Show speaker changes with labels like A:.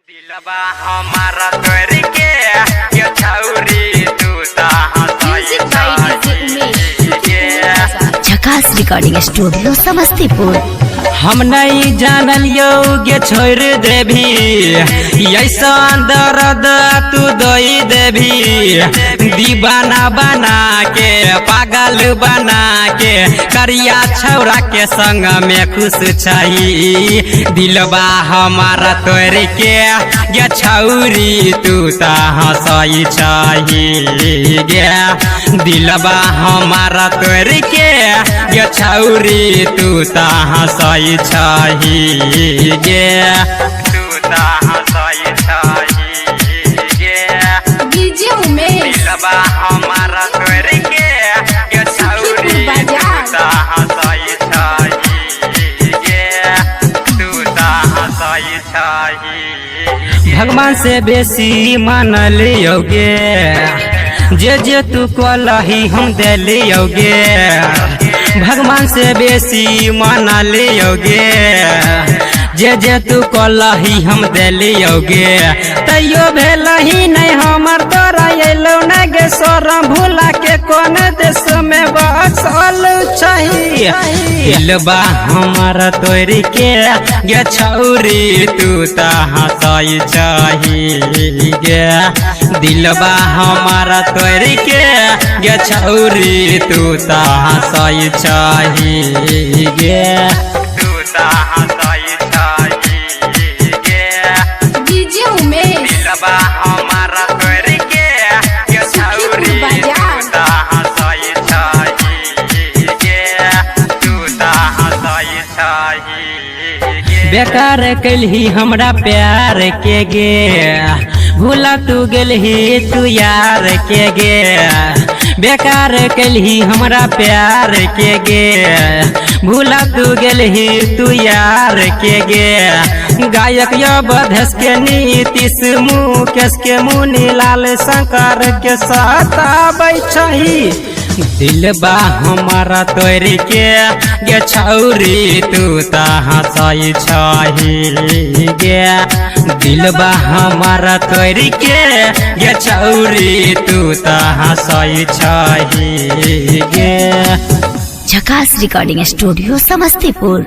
A: दिलबा हमारा तोरी के ये छौरी तू ता
B: झकास रिकॉर्डिंग स्टूडियो समस्तीपुर।
C: हम नहीं जानल योग्य छोड़ देभी ऐसा दर्द तू दई देभी दीवाना बना के पागल बना के करिया छौरा के संग में खुश छही। दिलबा हमारा तोड़ के गे छौरी तू ता हंसई छही गे। दिलबा हमारा तोड़ के गे छौरी तू ता हंसई छही गे।
A: तू ता हंसई छही गे।
B: डीजे उमेश
A: दिलबा हमारा तोरी के ये छौरी तू ता हंसई छही गे। तू ता हंसई छही।
C: भगवान से बेसी मानल योगे जे तू कलही हम दिल योगे। भगवान से बेसी मानल योगे जे तू कलही हम दिल योगे। तैयो भेलही नहीं हमर तोरा एलो न गे सोरम भूला के कौन देश में बसल छही। दिलबा हमारा तोरी के गे छौरी तू ता हंसई छही गे। दिलबा हमारा तोरी के गे छौरी तू ता हंसई छही गे।
A: तू ता हंसई छही गे।
B: डीजे उमेश
A: दिलबा हमारा तोरी के ये छौरी तू ता हंसई छही गे। तू ता हंसई छही गे।
C: बेकार कलही हमरा प्यार के गे भूला तू गेलही तू यार के गे। बेकार कलही हमरा प्यार के गे भूला तू गेलही तू यार के गे। गायक बधस के नीतीश मुकेश के मुनि लाल शंकर के साथ आबै छही। दिलबा हमारा तोरी के गे छौरी तू ता हंसई छही गे। दिलबा हमारा तोरी के गे छौरी तू ता हंसई छही गे।
B: झकास रिकॉर्डिंग स्टूडियो समस्तीपुर।